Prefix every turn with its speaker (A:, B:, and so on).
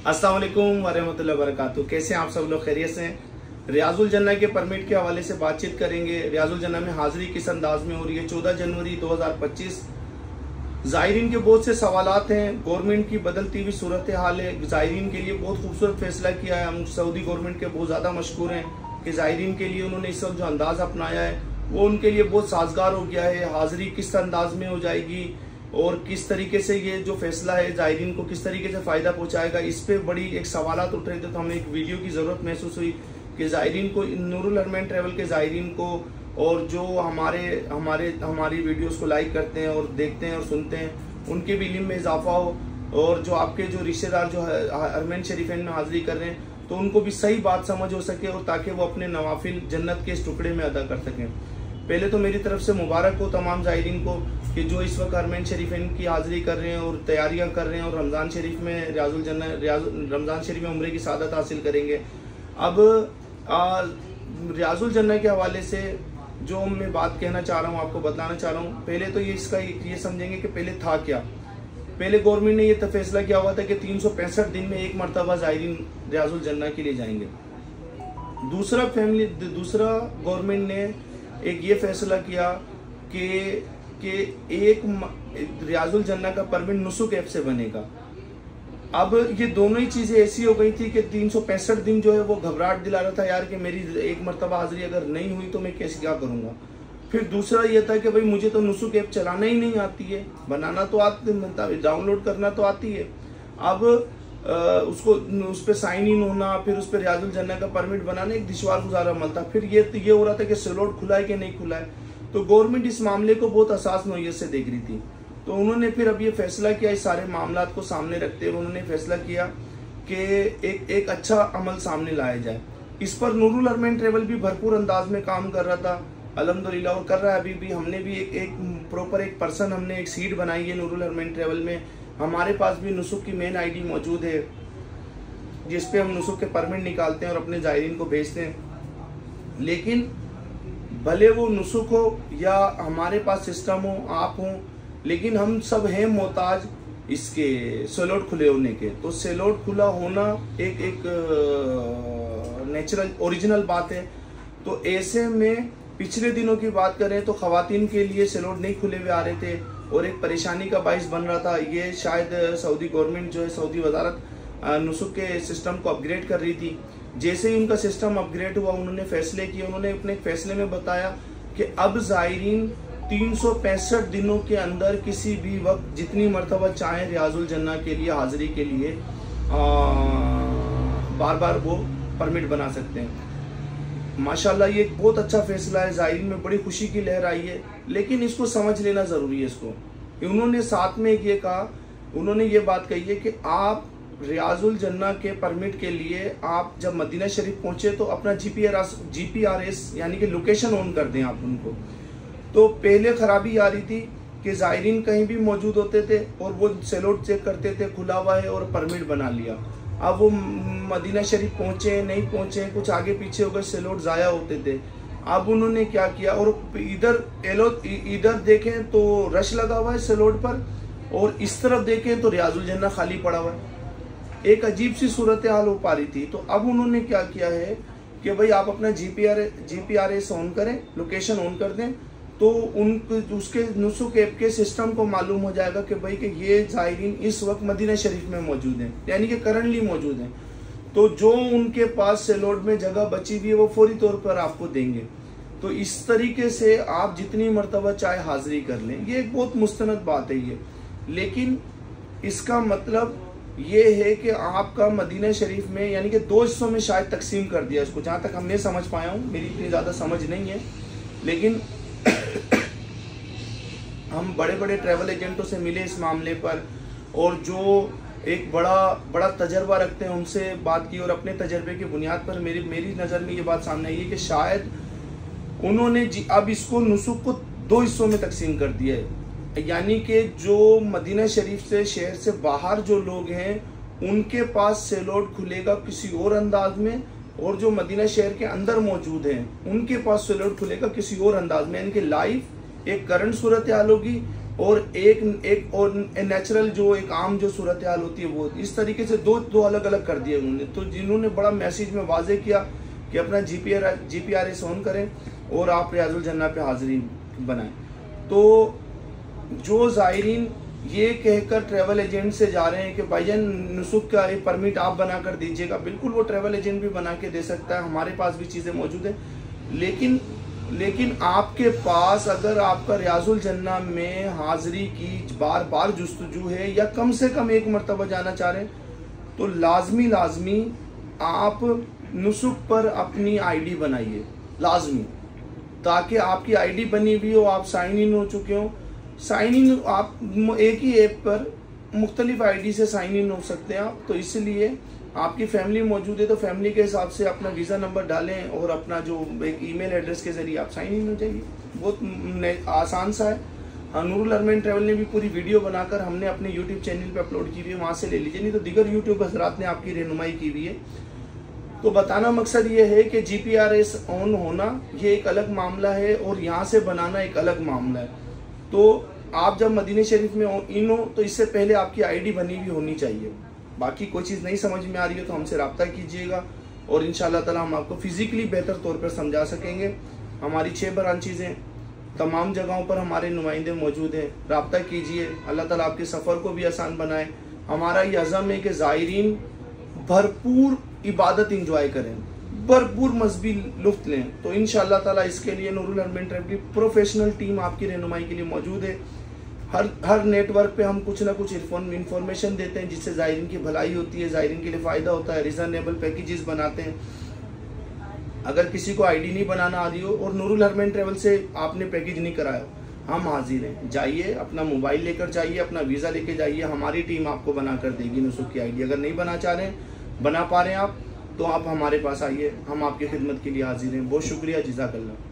A: अस्सलाम वालेकुम वरहमतुल्लाहि वबरकातुहू। कैसे हैं आप सब लोग? खैरियत से हैं? रियाजुल जन्ना के परमिट के हवाले से बातचीत करेंगे। रियाजुल जन्ना में हाजिरी किस अंदाज में हो रही है? 14 जनवरी 2025। ज़ायरीन के बहुत से सवालात हैं। गवर्नमेंट की बदलती हुई सूरत हाल है। ज़ायरीन के लिए बहुत खूबसूरत फैसला किया है। हम सऊदी गवर्नमेंट के बहुत ज़्यादा मशकूर हैं कि ज़ायरीन के लिए उन्होंने इस वक्त जो अंदाज अपनाया है वो उनके लिए बहुत साजगार हो गया है। हाजिरी किस अंदाज में हो जाएगी और किस तरीके से ये जो फैसला है ज़ायरीन को किस तरीके से फ़ायदा पहुंचाएगा, इस पे बड़ी एक सवालात उठ रहे थे। तो हमें एक वीडियो की ज़रूरत महसूस हुई कि ज़ायरीन को, नूरुल हरमैन ट्रैवल के ज़ायरीन को और जो हमारी वीडियोस को लाइक करते हैं और देखते हैं और सुनते हैं, उनके भी इल्म में इजाफा हो। और जो आपके जो रिश्तेदार जो हरमैन शरीफैन में हाजिरी कर रहे हैं तो उनको भी सही बात समझ हो सके और ताकि वो अपने नवाफिल जन्नत के इस टुकड़े में अदा कर सकें। पहले तो मेरी तरफ से मुबारक हो तमाम ज़ायरीन को कि जो इस वक्त हरमैन शरीफैन की हाजिरी कर रहे हैं और तैयारियां कर रहे हैं और रमज़ान शरीफ में रमज़ान शरीफ में उम्रे की सादत हासिल करेंगे। अब रियाजुल जन्ना के हवाले से जो मैं बात कहना चाह रहा हूँ, आपको बताना चाह रहा हूँ, पहले तो ये समझेंगे कि पहले था क्या। पहले गवर्नमेंट ने यह फैसला किया हुआ था कि 365 दिन में एक मरतबा ज़ायरीन रियाजुल जन्ना के लिए जाएंगे। दूसरा गवर्नमेंट ने एक ये फैसला किया कि एक रियाजुल जन्ना का परमिट नुसुक ऐप से बनेगा। अब ये दोनों ही चीजें ऐसी हो गई थी कि 365 दिन जो है वो घबराहट दिला रहा था यार कि मेरी एक मरतबा हाजिरी अगर नहीं हुई तो मैं कैसे क्या करूंगा। फिर दूसरा ये था कि भाई मुझे तो नुसुक ऐप चलाना ही नहीं आती है, बनाना तो आती, डाउनलोड करना तो आती है। अब उस पर साइन इन होना, फिर उस पर रियाजुल जन्ना का परमिट बनाना एक दुश्वार गुजार अमल था। फिर ये हो रहा था कि सेलोट खुला है कि नहीं खुला है। तो गवर्नमेंट इस मामले को बहुत हसास नौयत से देख रही थी। तो उन्होंने फिर अब ये फैसला किया, इस सारे मामलात को सामने रखते हुए उन्होंने फैसला किया कि एक अच्छा अमल सामने लाया जाए। इस पर नूरुल हरमैन ट्रैवल भी भरपूर अंदाज में काम कर रहा था अल्हम्दुलिल्लाह, और कर रहा है अभी भी। हमने भी एक प्रॉपर एक पर्सन, हमने एक सीट बनाई है नूरुल हरमैन ट्रैवल में। हमारे पास भी नुसुक की मेन आईडी मौजूद है जिसपे हम नुसुक के परमिट निकालते हैं और अपने ज़ायरीन को भेजते हैं। लेकिन भले वो नुसुक हो या हमारे पास सिस्टम हो, आप हों, लेकिन हम सब हैं मोहताज इसके सेलोट खुले होने के। तो सेलोट खुला होना एक नेचुरल ओरिजिनल बात है। तो ऐसे में पिछले दिनों की बात करें तो ख़वातीन के लिए सेलोट नहीं खुले हुए आ रहे थे और एक परेशानी का बाइस बन रहा था। ये शायद सऊदी गवर्नमेंट जो है, सऊदी वजारत नुसुक के सिस्टम को अपग्रेड कर रही थी। जैसे ही उनका सिस्टम अपग्रेड हुआ उन्होंने फैसले किए। उन्होंने अपने फैसले में बताया कि अब ज़ायरीन 365 दिनों के अंदर किसी भी वक्त जितनी मरतबा चाहें रियाजुल जन्ना के लिए हाजिरी के लिए बार बार वो परमिट बना सकते हैं। माशाल्लाह ये एक बहुत अच्छा फैसला है। ज़ायरीन में बड़ी खुशी की लहर आई है, लेकिन इसको समझ लेना ज़रूरी है। इसको उन्होंने साथ में ये कहा, उन्होंने ये बात कही है कि आप रियाजुल जन्ना के परमिट के लिए आप जब मदीना शरीफ पहुंचे तो अपना GPRS यानी कि लोकेशन ऑन कर दें आप उनको। तो पहले खराबी आ रही थी कि ज़ायरीन कहीं भी मौजूद होते थे और वो सेलोट चेक करते थे खुला हुआ है और परमिट बना लिया। अब वो मदीना शरीफ पहुंचे नहीं पहुंचे, कुछ आगे पीछे हो गए, सेलोट ज़ाया होते थे। अब उन्होंने क्या किया, और इधर देखें तो रश लगा हुआ है सेलोट पर और इस तरफ देखें तो रियाजुल जन्ना खाली पड़ा हुआ है। एक अजीब सी सूरत हाल हो पा रही थी। तो अब उन्होंने क्या किया है कि भाई आप अपना GPRS ऑन करें, लोकेशन ऑन कर दें, तो उसके नुसुक ऐप के सिस्टम को मालूम हो जाएगा कि भाई कि ये ज़ायरीन इस वक्त मदीना शरीफ में मौजूद हैं, यानी कि करंटली मौजूद हैं। तो जो उनके पास सेलोट में जगह बची हुई है वो फौरी तौर पर आपको देंगे। तो इस तरीके से आप जितनी मरतबा चाहे हाजिरी कर लें। ये एक बहुत मुस्तनद बात है ये। लेकिन इसका मतलब ये है कि आपका मदीना शरीफ में यानी कि 2 हिस्सों में शायद तकसीम कर दिया इसको, जहाँ तक हमने समझ पाया हूँ। मेरी इतनी ज़्यादा समझ नहीं है, लेकिन हम बड़े बड़े ट्रैवल एजेंटों से मिले इस मामले पर और जो एक बड़ा तजर्बा रखते हैं उनसे बात की और अपने तजर्बे की बुनियाद पर मेरी नज़र में ये बात सामने आई है कि शायद उन्होंने अब इसको नुसुक को 2 हिस्सों में तकसीम कर दिया है। यानी कि जो मदीना शरीफ से, शहर से बाहर जो लोग हैं उनके पास सेलोट खुलेगा किसी और अंदाज में, और जो मदीना शहर के अंदर मौजूद हैं उनके पास सेलोट खुलेगा किसी और अंदाज में। यानी कि लाइव एक करंट सूरत हाल होगी और एक और नेचुरल जो एक आम जो सूरत हाल होती है वो, इस तरीके से दो अलग अलग कर दिए उन्होंने। तो जिन्होंने बड़ा मैसेज में वाजे किया कि अपना GPRS ऑन करें और आप रियाजुल जन्ना पे हाजिरी बनाएं। तो जो ज़ायरीन ये कहकर ट्रैवल एजेंट से जा रहे हैं कि भाईजान नुसुक का एक परमिट आप बना कर दीजिएगा, बिल्कुल वो ट्रैवल एजेंट भी बना के दे सकता है, हमारे पास भी चीज़ें मौजूद है। लेकिन आपके पास अगर आपका रियाजुल जन्ना में हाजिरी की बार बार जुस्तजू है या कम से कम एक मरतबा जाना चाह रहे हैं, तो लाजमी आप नुसुक पर अपनी ID बनाइए, लाजमी, ताकि आपकी ID बनी हुई हो, आप साइन इन हो चुके हो। साइन इन आप एक ही ऐप पर मुख्तलिफ ID से साइन इन हो सकते हैं आप, तो इसलिए आपकी फैमिली मौजूद है तो फैमिली के हिसाब से अपना वीज़ा नंबर डालें और अपना जो एक ईमेल एड्रेस के ज़रिए आप साइन इन हो जाइए। बहुत आसान सा है। नूरुल अरमान ट्रैवल ने भी पूरी वीडियो बनाकर हमने अपने यूट्यूब चैनल पे अपलोड की हुई है, वहाँ से ले लीजिए, नहीं तो दीगर यूट्यूब हजरात ने आपकी रहनुमाई की हुई है। तो बताना मकसद ये है कि GPRS ऑन होना ये एक अलग मामला है और यहाँ से बनाना एक अलग मामला है। तो आप जब मदीना शरीफ में इन हो तो इससे पहले आपकी ID बनी हुई होनी चाहिए। बाकी कोई चीज़ नहीं समझ में आ रही है तो हमसे रब्ता कीजिएगा और इंशाअल्लाह ताला हम आपको फिजिकली बेहतर तौर पर समझा सकेंगे। हमारी 6 ब्रांचेज हैं, तमाम जगहों पर हमारे नुमाइंदे मौजूद हैं, रब्ता कीजिए। अल्लाह ताला आपके सफ़र को भी आसान बनाए। हमारा ये अज़म है कि ज़ायरीन भरपूर इबादत इंजॉय करें, भरपूर मजहबी लुत्फ लें। तो इंशाअल्लाह ताला इसके लिए नूरुल अरमान ट्रैवल की प्रोफेशनल टीम आपकी रहनुमाई के लिए मौजूद है। हर नेटवर्क पे हम कुछ ना कुछ इन्फॉर्मेशन देते हैं जिससे ज़ायरीन की भलाई होती है, ज़ायरीन के लिए फ़ायदा होता है। रिजनेबल पैकेजेस बनाते हैं। अगर किसी को ID नहीं बनाना आ रही हो और नूरुल अरमान ट्रैवल से आपने पैकेज नहीं कराया, हम हाजिर हैं। जाइए, अपना मोबाइल लेकर जाइए, अपना वीज़ा लेके जाइए, हमारी टीम आपको बना कर देगी नुसुक की ID। अगर नहीं बना चाह रहे हैं, बना पा रहे हैं आप, तो आप हमारे पास आइए, हम आपकी खिदमत के लिए हाजिर हैं। बहुत शुक्रिया, जज़ाकल्लाह।